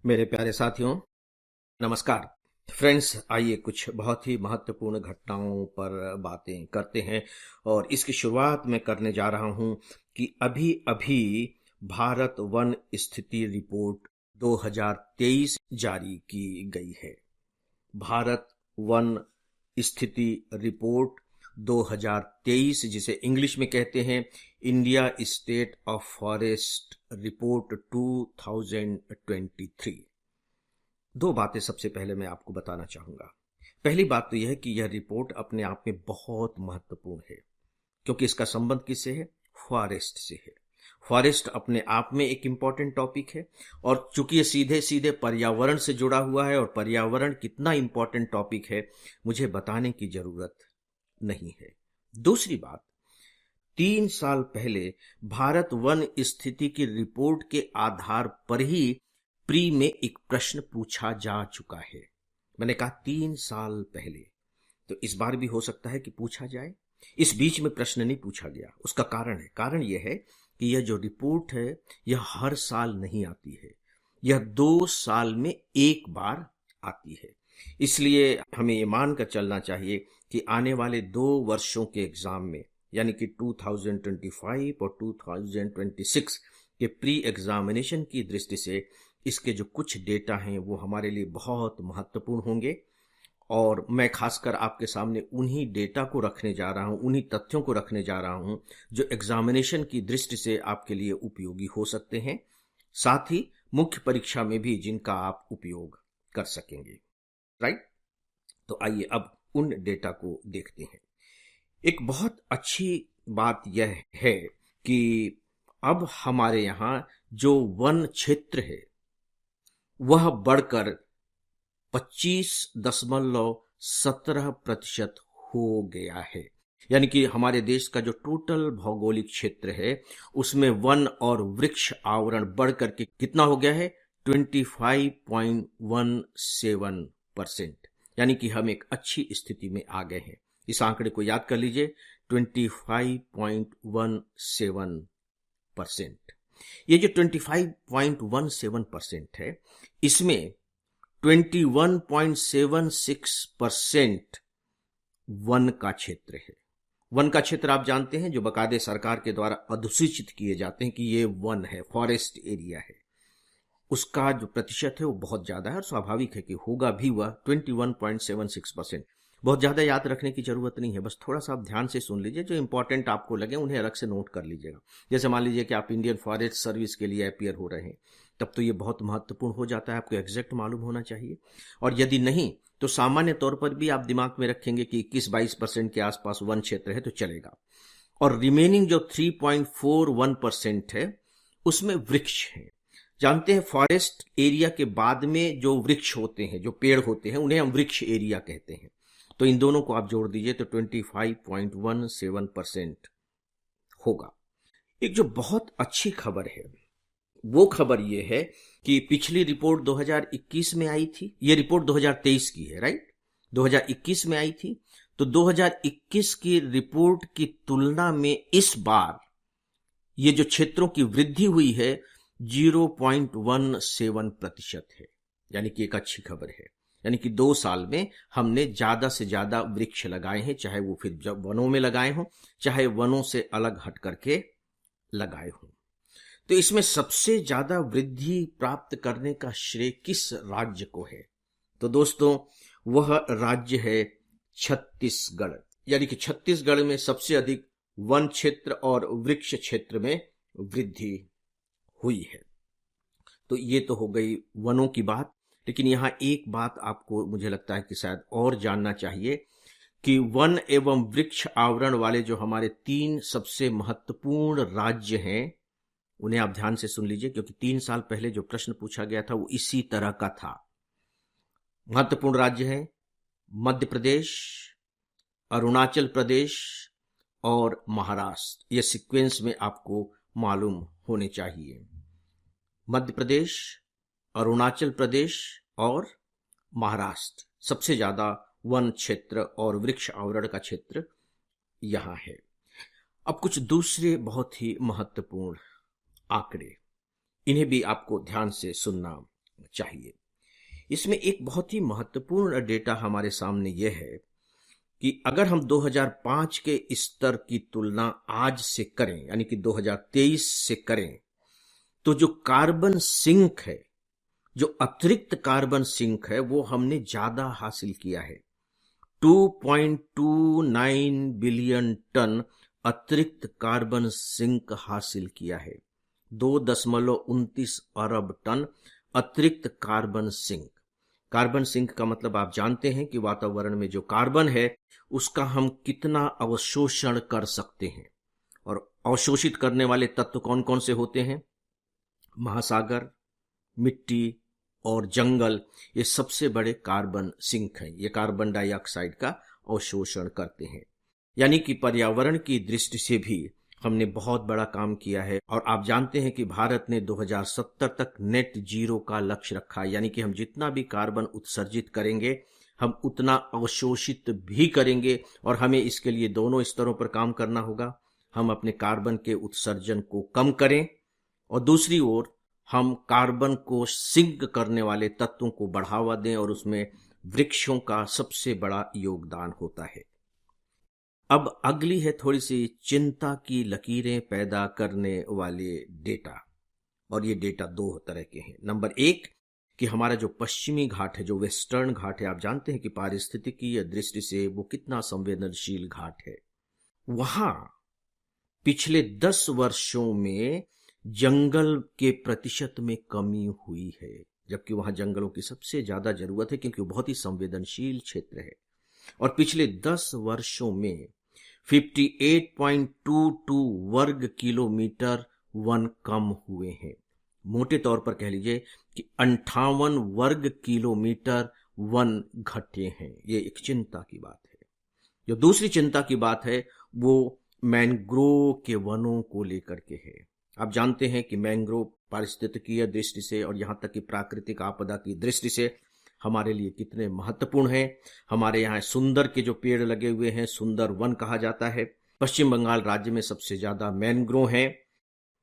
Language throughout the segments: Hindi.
मेरे प्यारे साथियों, नमस्कार। फ्रेंड्स, आइए कुछ बहुत ही महत्वपूर्ण घटनाओं पर बातें करते हैं। और इसकी शुरुआत मैं करने जा रहा हूं कि अभी अभी भारत वन स्थिति रिपोर्ट 2023 जारी की गई है। भारत वन स्थिति रिपोर्ट 2023, जिसे इंग्लिश में कहते हैं India state of forest report 2023। दो बातें सबसे पहले मैं आपको बताना चाहूंगा। पहली बात तो यह है कि यह रिपोर्ट अपने आप में बहुत महत्वपूर्ण है, क्योंकि इसका संबंध किससे है? फॉरेस्ट से है। फॉरेस्ट अपने आप में एक इम्पॉर्टेंट टॉपिक है, और चूंकि ये सीधे सीधे पर्यावरण से जुड़ा हुआ है, और पर्यावरण कितना इम्पॉर्टेंट टॉपिक है मुझे बताने की जरूरत नहीं है। दूसरी बात, 3 साल पहले भारत वन स्थिति की रिपोर्ट के आधार पर ही प्री में एक प्रश्न पूछा जा चुका है। मैंने कहा 3 साल पहले, तो इस बार भी हो सकता है कि पूछा जाए। इस बीच में प्रश्न नहीं पूछा गया, उसका कारण यह है कि यह जो रिपोर्ट है यह हर साल नहीं आती है, यह 2 साल में एक बार आती है। इसलिए हमें ये मानकर चलना चाहिए कि आने वाले 2 वर्षों के एग्जाम में, यानी कि 2025 और 2026 के प्री एग्जामिनेशन की दृष्टि से इसके जो कुछ डेटा हैं वो हमारे लिए बहुत महत्वपूर्ण होंगे। और मैं खासकर आपके सामने उन्हीं डेटा को रखने जा रहा हूं, उन्हीं तथ्यों को रखने जा रहा हूं जो एग्जामिनेशन की दृष्टि से आपके लिए उपयोगी हो सकते हैं, साथ ही मुख्य परीक्षा में भी जिनका आप उपयोग कर सकेंगे। राइट? तो आइए अब उन डेटा को देखते हैं। एक बहुत अच्छी बात यह है कि अब हमारे यहां जो वन क्षेत्र है वह बढ़कर 25.17% हो गया है। यानी कि हमारे देश का जो टोटल भौगोलिक क्षेत्र है उसमें वन और वृक्ष आवरण बढ़कर के कितना हो गया है? 25.17%। यानी कि हम एक अच्छी स्थिति में आ गए हैं। इस आंकड़े को याद कर लीजिए, 25.17%। ये जो 25.17% है, इसमें 21.76% वन का क्षेत्र है। वन का क्षेत्र आप जानते हैं, जो बकायदे सरकार के द्वारा अधिसूचित किए जाते हैं कि ये वन है, फॉरेस्ट एरिया है। उसका जो प्रतिशत है वो बहुत ज्यादा है, और स्वाभाविक है कि होगा भी वह 21.76%। बहुत ज्यादा याद रखने की जरूरत नहीं है, बस थोड़ा सा आप ध्यान से सुन लीजिए। जो इंपॉर्टेंट आपको लगे उन्हें अलग से नोट कर लीजिएगा। जैसे मान लीजिए कि आप इंडियन फॉरेस्ट सर्विस के लिए अपियर हो रहे हैं, तब तो ये बहुत महत्वपूर्ण हो जाता है, आपको एग्जैक्ट मालूम होना चाहिए। और यदि नहीं तो सामान्य तौर पर भी आप दिमाग में रखेंगे कि 21-22% के आसपास वन क्षेत्र है तो चलेगा। और रिमेनिंग जो 3.41% है उसमें वृक्ष है। जानते हैं, फॉरेस्ट एरिया के बाद में जो वृक्ष होते हैं, जो पेड़ होते हैं, उन्हें हम वृक्ष एरिया कहते हैं। तो इन दोनों को आप जोड़ दीजिए तो 25.17% होगा। एक जो बहुत अच्छी खबर है वो खबर ये है कि पिछली रिपोर्ट 2021 में आई थी, ये रिपोर्ट 2023 की है। राइट? 2021 में आई थी, तो 2021 की रिपोर्ट की तुलना में इस बार ये जो क्षेत्रों की वृद्धि हुई है 0.17% है। यानी कि एक अच्छी खबर है। यानी कि 2 साल में हमने ज्यादा से ज्यादा वृक्ष लगाए हैं, चाहे वो फिर जब वनों में लगाए हों, चाहे वनों से अलग हट करके लगाए हों। तो इसमें सबसे ज्यादा वृद्धि प्राप्त करने का श्रेय किस राज्य को है? तो दोस्तों, वह राज्य है छत्तीसगढ़। यानी कि छत्तीसगढ़ में सबसे अधिक वन क्षेत्र और वृक्ष क्षेत्र में वृद्धि हुई है। तो ये तो हो गई वनों की बात। लेकिन यहां एक बात आपको मुझे लगता है कि शायद और जानना चाहिए कि वन एवं वृक्ष आवरण वाले जो हमारे 3 सबसे महत्वपूर्ण राज्य हैं उन्हें आप ध्यान से सुन लीजिए, क्योंकि 3 साल पहले जो प्रश्न पूछा गया था वो इसी तरह का था। महत्वपूर्ण राज्य है मध्य प्रदेश, अरुणाचल प्रदेश और महाराष्ट्र। ये सीक्वेंस में आपको मालूम होने चाहिए। मध्य प्रदेश, अरुणाचल प्रदेश और महाराष्ट्र सबसे ज्यादा वन क्षेत्र और वृक्ष आवरण का क्षेत्र यहां है। अब कुछ दूसरे बहुत ही महत्वपूर्ण आंकड़े, इन्हें भी आपको ध्यान से सुनना चाहिए। इसमें एक बहुत ही महत्वपूर्ण डेटा हमारे सामने यह है कि अगर हम 2005 के स्तर की तुलना आज से करें, यानी कि 2023 से करें, तो जो कार्बन सिंक है, जो अतिरिक्त कार्बन सिंक है, वो हमने ज्यादा हासिल किया है। 2.29 बिलियन टन अतिरिक्त कार्बन सिंक हासिल किया है। 2.29 अरब टन अतिरिक्त कार्बन सिंक। कार्बन सिंक का मतलब आप जानते हैं कि वातावरण में जो कार्बन है उसका हम कितना अवशोषण कर सकते हैं। और अवशोषित करने वाले तत्व कौन कौन से होते हैं? महासागर, मिट्टी और जंगल, ये सबसे बड़े कार्बन सिंक हैं। ये कार्बन डाइऑक्साइड का अवशोषण करते हैं। यानी कि पर्यावरण की दृष्टि से भी हमने बहुत बड़ा काम किया है। और आप जानते हैं कि भारत ने 2070 तक नेट जीरो का लक्ष्य रखा है, यानी कि हम जितना भी कार्बन उत्सर्जित करेंगे हम उतना अवशोषित भी करेंगे। और हमें इसके लिए दोनों स्तरों पर काम करना होगा। हम अपने कार्बन के उत्सर्जन को कम करें और दूसरी ओर हम कार्बन को सिंक करने वाले तत्वों को बढ़ावा दें, और उसमें वृक्षों का सबसे बड़ा योगदान होता है। अब अगली है थोड़ी सी चिंता की लकीरें पैदा करने वाले डेटा। और ये डेटा दो तरह के हैं। नंबर एक कि हमारा जो पश्चिमी घाट है, जो वेस्टर्न घाट है, आप जानते हैं कि पारिस्थितिकीय दृष्टि से वो कितना संवेदनशील घाट है। वहां पिछले 10 वर्षों में जंगल के प्रतिशत में कमी हुई है, जबकि वहां जंगलों की सबसे ज्यादा जरूरत है, क्योंकि वो बहुत ही संवेदनशील क्षेत्र है। और पिछले 10 वर्षों में 58.22 वर्ग किलोमीटर वन कम हुए हैं। मोटे तौर पर कह लीजिए कि 58 वर्ग किलोमीटर वन घटे हैं। ये एक चिंता की बात है। जो दूसरी चिंता की बात है वो मैंग्रोव के वनों को लेकर के है। आप जानते हैं कि मैंग्रोव पारिस्थितिकीय दृष्टि से और यहां तक कि प्राकृतिक आपदा की दृष्टि से हमारे लिए कितने महत्वपूर्ण हैं। हमारे यहाँ सुंदर के जो पेड़ लगे हुए हैं, सुंदर वन कहा जाता है। पश्चिम बंगाल राज्य में सबसे ज्यादा मैंग्रोव हैं।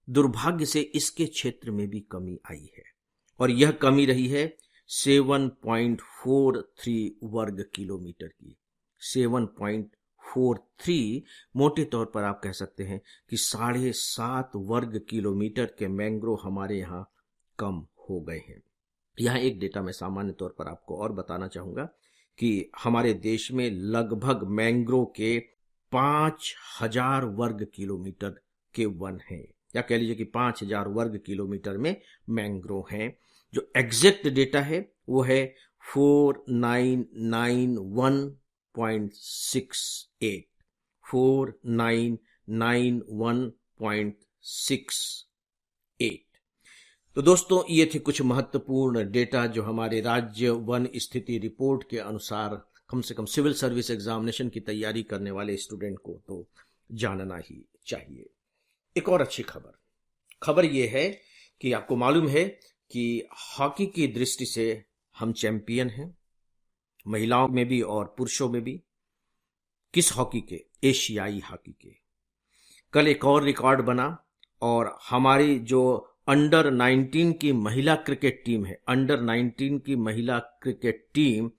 दुर्भाग्य से इसके क्षेत्र में भी कमी आई है, और यह कमी रही है 7.43 वर्ग किलोमीटर की। 7.43, मोटे तौर पर आप कह सकते हैं कि 7.5 वर्ग किलोमीटर के मैंग्रोव हमारे यहाँ कम हो गए हैं। यहाँ एक डेटा मैं सामान्य तौर पर आपको और बताना चाहूंगा कि हमारे देश में लगभग मैंग्रोव के 5000 वर्ग किलोमीटर के वन हैं, या कह लीजिए कि 5000 वर्ग किलोमीटर में मैंग्रोव हैं। जो एग्जैक्ट डेटा है वो है 4991.68, 4991.68। तो दोस्तों, ये थे कुछ महत्वपूर्ण डेटा जो हमारे राज्य वन स्थिति रिपोर्ट के अनुसार कम से कम सिविल सर्विस एग्जामिनेशन की तैयारी करने वाले स्टूडेंट को तो जानना ही चाहिए। एक और अच्छी खबर ये है कि आपको मालूम है कि हॉकी की दृष्टि से हम चैंपियन हैं, महिलाओं में भी और पुरुषों में भी। किस हॉकी के? एशियाई हॉकी के। कल एक और रिकॉर्ड बना, और हमारी जो अंडर 19 की महिला क्रिकेट टीम है, अंडर 19 की महिला क्रिकेट टीम,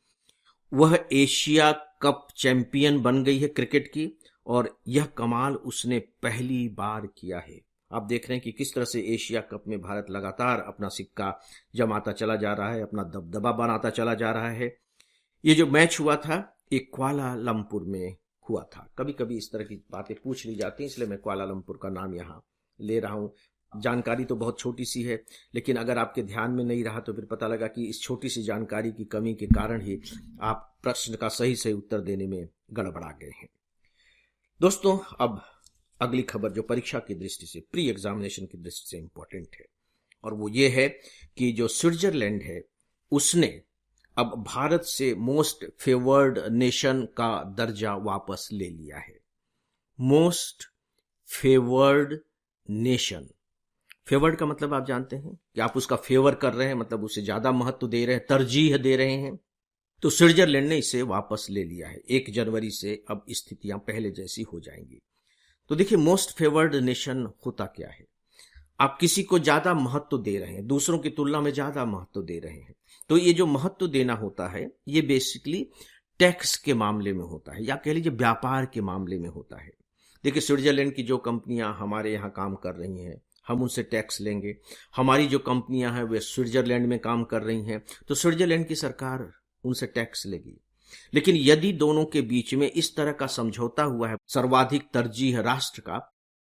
वह एशिया कप चैंपियन बन गई है क्रिकेट की। और यह कमाल उसने पहली बार किया है। आप देख रहे हैं कि किस तरह से एशिया कप में भारत लगातार अपना सिक्का जमाता चला जा रहा है, अपना दबदबा बनाता चला जा रहा है। ये जो मैच हुआ था ये कुआलालंपुर में हुआ था। कभी कभी इस तरह की बातें पूछ ली जाती हैं, इसलिए मैं कुआलालंपुर का नाम यहाँ ले रहा हूँ। जानकारी तो बहुत छोटी सी है, लेकिन अगर आपके ध्यान में नहीं रहा तो फिर पता लगा कि इस छोटी सी जानकारी की कमी के कारण ही आप प्रश्न का सही उत्तर देने में गड़बड़ा गए हैं। दोस्तों, अब अगली खबर जो परीक्षा की दृष्टि से, प्री एग्जामिनेशन की दृष्टि से इंपॉर्टेंट है, और वो ये है कि जो स्विट्जरलैंड है उसने अब भारत से मोस्ट फेवर्ड नेशन का दर्जा वापस ले लिया है। Most favoured nation. फेवर्ड का मतलब आप जानते हैं कि आप उसका फेवर कर रहे हैं, मतलब उसे ज्यादा महत्व दे रहे हैं, तरजीह दे रहे हैं। तो स्विट्जरलैंड ने इसे वापस ले लिया है। 1 जनवरी से अब स्थितियां पहले जैसी हो जाएंगी। तो देखिए, मोस्ट फेवर्ड नेशन होता क्या है? आप किसी को ज्यादा महत्व दे रहे हैं, दूसरों की तुलना में ज्यादा महत्व दे रहे हैं। तो ये जो महत्व देना होता है ये बेसिकली टैक्स के मामले में होता है, या कह लीजिए व्यापार के मामले में होता है। देखिए, स्विट्जरलैंड की जो कंपनियां हमारे यहाँ काम कर रही हैं, हम उनसे टैक्स लेंगे। हमारी जो कंपनियां हैं वे स्विट्जरलैंड में काम कर रही हैं, तो स्विट्जरलैंड की सरकार उनसे टैक्स लेगी। लेकिन यदि दोनों के बीच में इस तरह का समझौता हुआ है, सर्वाधिक तरजीह राष्ट्र का,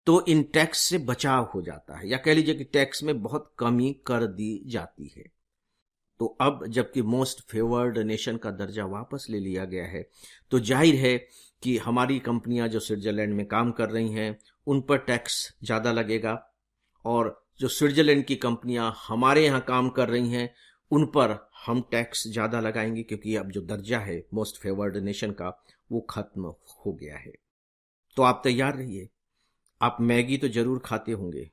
तो इन टैक्स से बचाव हो जाता है, या कह लीजिए कि टैक्स में बहुत कमी कर दी जाती है। तो अब जबकि मोस्ट फेवर्ड नेशन का दर्जा वापस ले लिया गया है, तो जाहिर है कि हमारी कंपनियां जो स्विट्जरलैंड में काम कर रही हैं उन पर टैक्स ज़्यादा लगेगा, और जो स्विट्जरलैंड की कंपनियां हमारे यहाँ काम कर रही हैं उन पर हम टैक्स ज़्यादा लगाएंगे, क्योंकि अब जो दर्जा है मोस्ट फेवर्ड नेशन का वो खत्म हो गया है। तो आप तैयार रहिए। आप मैगी तो जरूर खाते होंगे।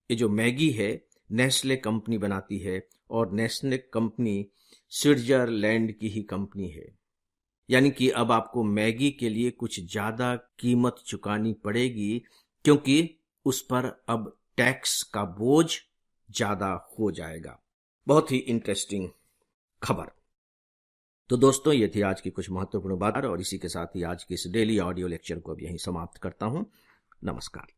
ये जो मैगी है नेस्ले कंपनी बनाती है, और नेस्ले कंपनी स्विट्जरलैंड की ही कंपनी है। यानी कि अब आपको मैगी के लिए कुछ ज्यादा कीमत चुकानी पड़ेगी, क्योंकि उस पर अब टैक्स का बोझ ज्यादा हो जाएगा। बहुत ही इंटरेस्टिंग खबर। तो दोस्तों, ये थी आज की कुछ महत्वपूर्ण बात, और इसी के साथ ही आज के इस डेली ऑडियो लेक्चर को अब यहीं समाप्त करता हूं। नमस्कार।